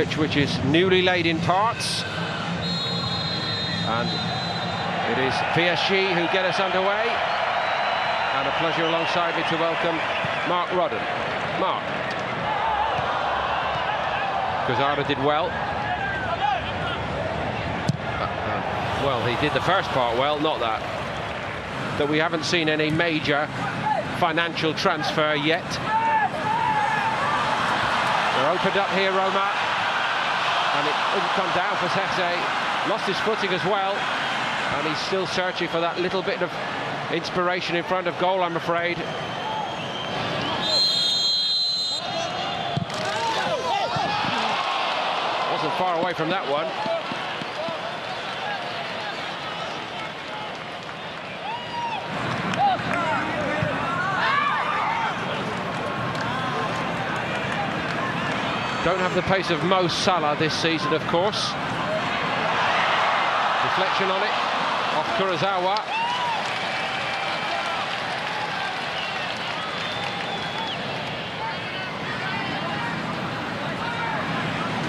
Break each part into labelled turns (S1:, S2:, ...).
S1: pitch which is newly laid in parts. And it is PSG who get us underway. And a pleasure alongside me to welcome Mark Rodden. Mark. Gazardo did well. Well, he did the first part well, not that. That we haven't seen any major financial transfer yet. They're opened up here, Roma. And it didn't come down for Sese. Lost his footing as well. And he's still searching for that little bit of inspiration in front of goal, I'm afraid. Wasn't far away from that one. Don't have the pace of Mo Salah this season, of course. Deflection on it, off Kurosawa.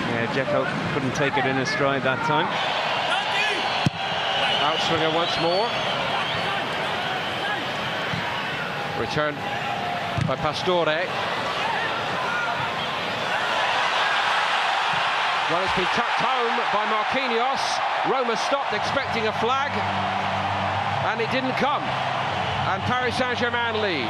S2: Yeah, Dzeko couldn't take it in his stride that time.
S1: Outswinger once more. Return by Pastore. Well, it's been tucked home by Marquinhos. Roma stopped expecting a flag, and it didn't come. And Paris Saint-Germain lead.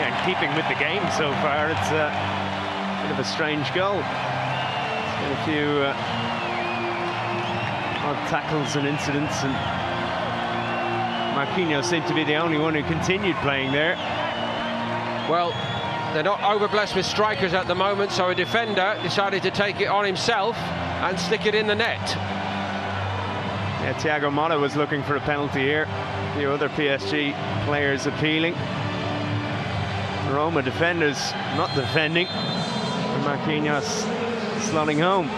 S2: Yeah, in keeping with the game so far, it's a bit of a strange goal. There's been a few odd tackles and incidents, and Marquinhos seemed to be the only one who continued playing there.
S1: Well, they're not overblessed with strikers at the moment, so a defender decided to take it on himself and stick it in the net.
S2: Yeah, Thiago Motta was looking for a penalty here. A few other PSG players appealing. Roma defenders not defending. And Marquinhos slotting home.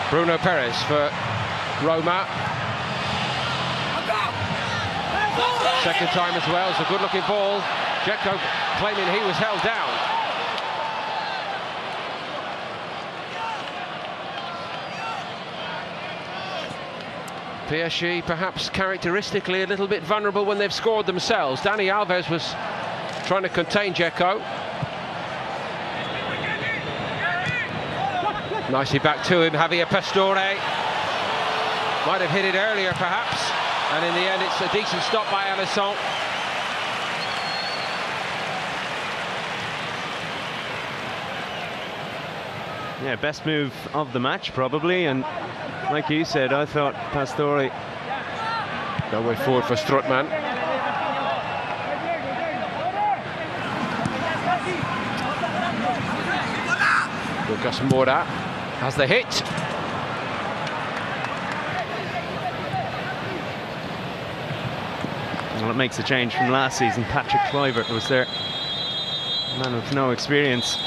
S1: Bruno Perez for Roma. Second time as well, it's a good-looking ball. Dzeko claiming he was held down. PSG perhaps characteristically a little bit vulnerable when they've scored themselves. Dani Alves was trying to contain Dzeko. Nicely back to him, Javier Pastore. Might have hit it earlier perhaps. And in the end, it's a decent stop by Alisson.
S2: Yeah, best move of the match, probably. And like you said, I thought Pastore...
S1: No way forward for Strootman. Lucas Moura has the hit.
S2: Well, it makes a change from last season. Patrick Kluivert was there. Man with no experience.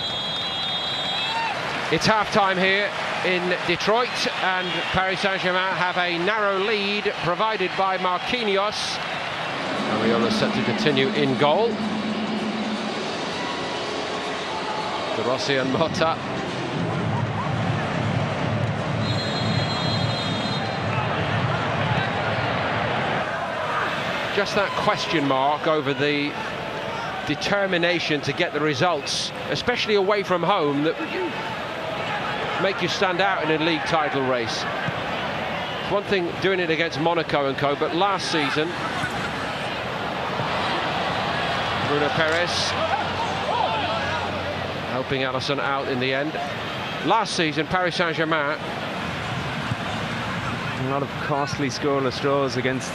S1: It's half-time here in Detroit, and Paris Saint-Germain have a narrow lead provided by Marquinhos. Ariola set to continue in goal. De Rossi and Motta. Just that question mark over the determination to get the results, especially away from home, that make you stand out in a league title race. It's one thing doing it against Monaco and co, but last season, Bruno Perez helping Alisson out in the end. Last season, Paris Saint-Germain.
S2: A lot of costly scoreless draws against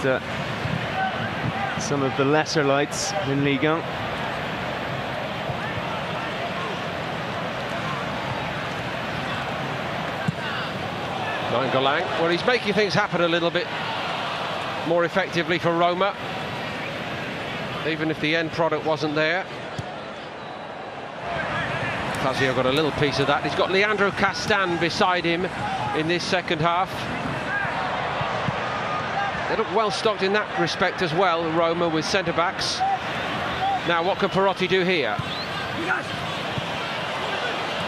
S2: some of the lesser lights in Ligue 1.
S1: Nainggolan, well, he's making things happen a little bit more effectively for Roma, even if the end product wasn't there. Fazio got a little piece of that. He's got Leandro Castan beside him in this second half. They look well stocked in that respect as well, Roma, with centre-backs. Now, what can Perotti do here?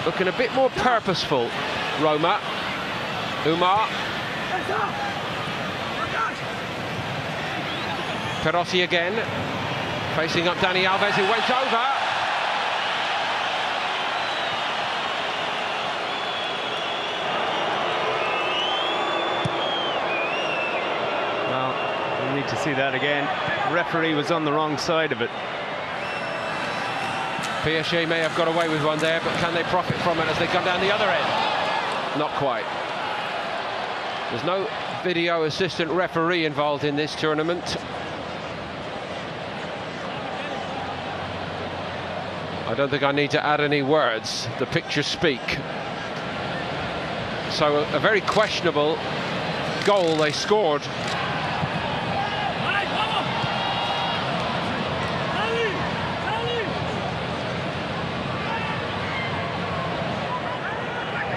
S1: Looking a bit more purposeful, Roma. Umar. Perotti again, facing up Dani Alves, who went over.
S2: Well, we need to see that again. The referee was on the wrong side of it.
S1: PSG may have got away with one there, but can they profit from it as they come down the other end? Not quite. There's no video assistant referee involved in this tournament. I don't think I need to add any words. The pictures speak. So a very questionable goal they scored.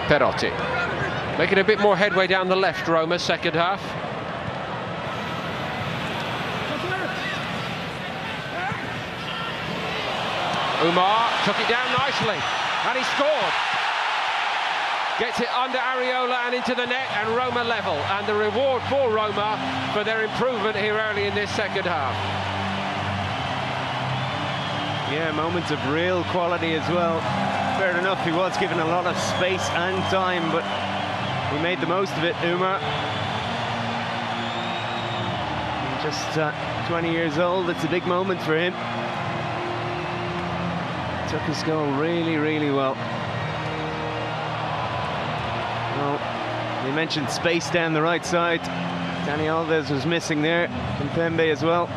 S1: Perotti making a bit more headway down the left, Roma, second half. Umar took it down nicely, and he scored. Gets it under Areola and into the net, and Roma level. And the reward for Roma for their improvement here early in this second half.
S2: Yeah, moments of real quality as well. Fair enough, he was given a lot of space and time, but he made the most of it, Umar. Just 20 years old, it's a big moment for him. Took his goal really, really well. Well, you mentioned space down the right side. Dani Alves was missing there, and Pembe as well.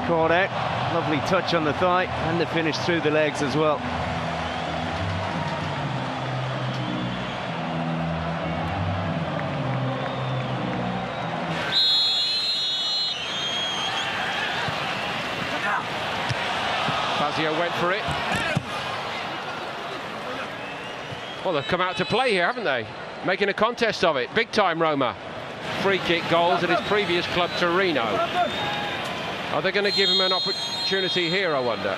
S2: Caught out, lovely touch on the thigh, and the finish through the legs as well.
S1: Went for it. Well, they've come out to play here, haven't they? Making a contest of it. Big time, Roma. Free kick goals at his previous club, Torino. Are they going to give him an opportunity here, I wonder?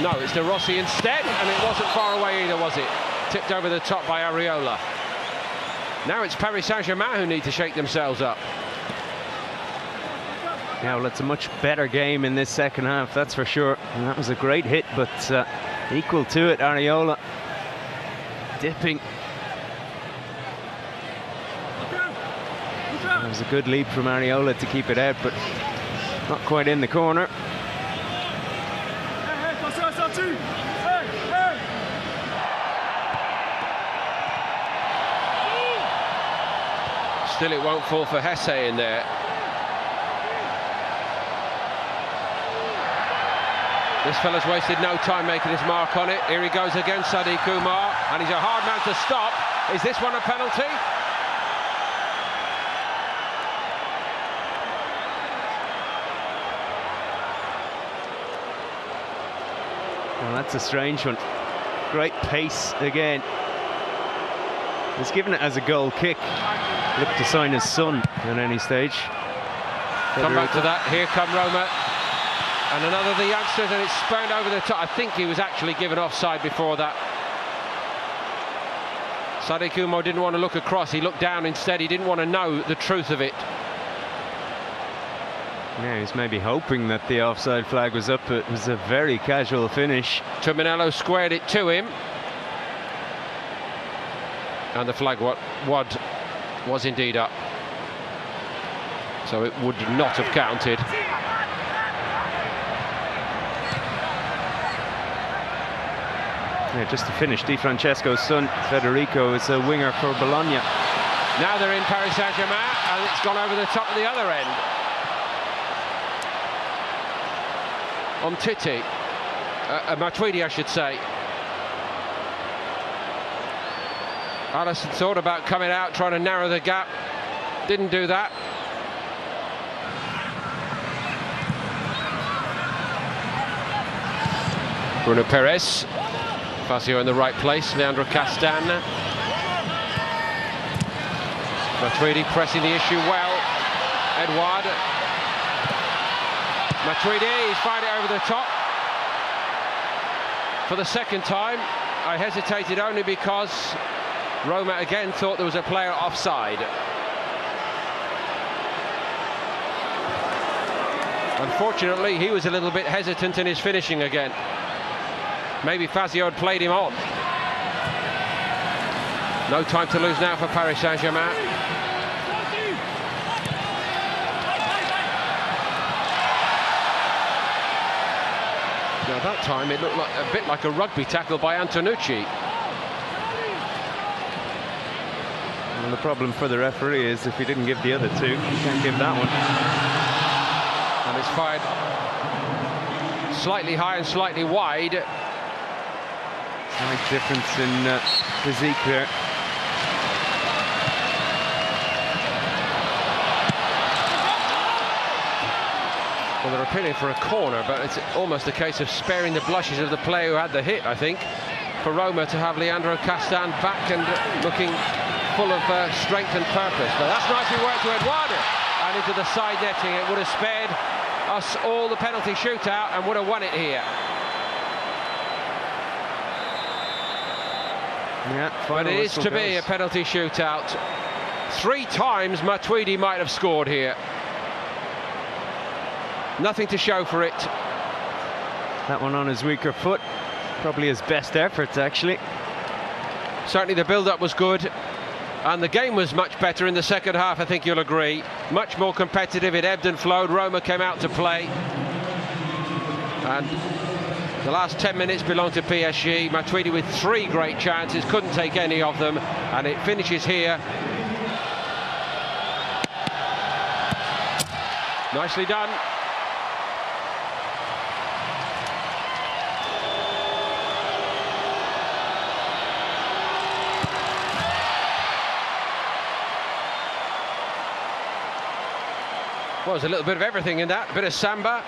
S1: No, it's De Rossi instead, and it wasn't far away either, was it? Tipped over the top by Areola. Now it's Paris Saint-Germain who need to shake themselves up.
S2: Yeah, well, it's a much better game in this second half, that's for sure. And that was a great hit, but equal to it, Areola. Dipping. That was a good leap from Areola to keep it out, but not quite in the corner.
S1: Still, it won't fall for Hesse in there. This fella's wasted no time making his mark on it. Here he goes again, Sadiq Umar, and he's a hard man to stop. Is this one a penalty?
S2: Well, that's a strange one. Great pace again. He's given it as a goal kick. Look to sign his son at any stage.
S1: Come back to that. Here come Roma. And another of the youngsters, and it's spurned over the top. I think he was actually given offside before that. Sadiq Umar didn't want to look across. He looked down instead. He didn't want to know the truth of it.
S2: Yeah, he's maybe hoping that the offside flag was up. It was a very casual finish.
S1: Terminello squared it to him. And the flag was indeed up. So it would not have counted.
S2: Yeah, just to finish, Di Francesco's son, Federico, is a winger for Bologna.
S1: Now they're in Paris Saint-Germain, and it's gone over the top of the other end. Titi, Matuidi, I should say. Alisson thought about coming out, trying to narrow the gap. Didn't do that. Bruno Perez. Fazio in the right place, Leandro Castan. Matuidi pressing the issue well. Edouard Matuidi, he's fired it over the top. For the second time, I hesitated only because Roma again thought there was a player offside. Unfortunately, he was a little bit hesitant in his finishing again. Maybe Fazio had played him on. No time to lose now for Paris Saint-Germain. Now that time it looked like a bit like a rugby tackle by Antonucci.
S2: Well, the problem for the referee is if he didn't give the other two, he can't give that one.
S1: And it's fired slightly high and slightly wide.
S2: Slight difference in physique there.
S1: Well, they're appealing for a corner, but it's almost a case of sparing the blushes of the player who had the hit, I think, for Roma to have Leandro Castan back and looking full of strength and purpose. But that's nicely worked to Eduardo and into the side netting. It would have spared us all the penalty shootout and would have won it here.
S2: Yeah,
S1: but it is to be a penalty shootout. 3 times Matuidi might have scored here. Nothing to show for it.
S2: That one on his weaker foot. Probably his best efforts, actually.
S1: Certainly the build-up was good. And the game was much better in the second half, I think you'll agree. Much more competitive, it ebbed and flowed. Roma came out to play. And the last 10 minutes belonged to PSG. Matuidi with 3 great chances, couldn't take any of them. And it finishes here. Nicely done. Well, there's a little bit of everything in that, a bit of samba.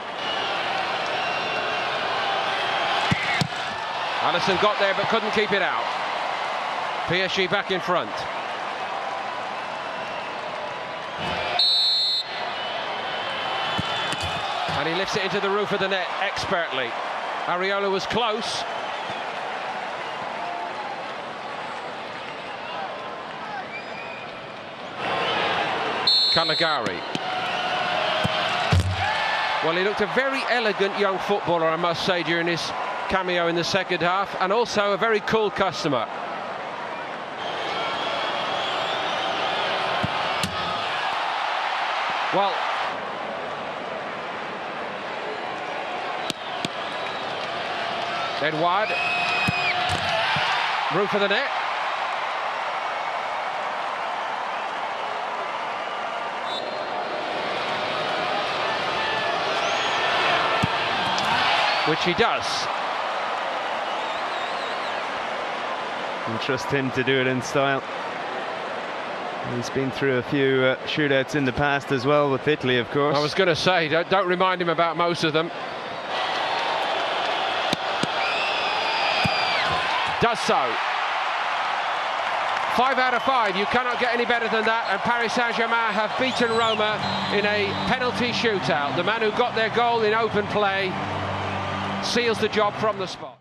S1: Alisson got there but couldn't keep it out. PSG back in front. And he lifts it into the roof of the net expertly. Areola was close. Caligari. Well, he looked a very elegant young footballer, I must say, during his cameo in the second half, and also a very cool customer. Well, Edouard, roof of the net. Which he does.
S2: And trust him to do it in style. He's been through a few shootouts in the past as well, with Italy, of course.
S1: I was going to say, don't remind him about most of them. Does so. 5 out of 5, you cannot get any better than that, and Paris Saint-Germain have beaten Roma in a penalty shootout. The man who got their goal in open play seals the job from the spot.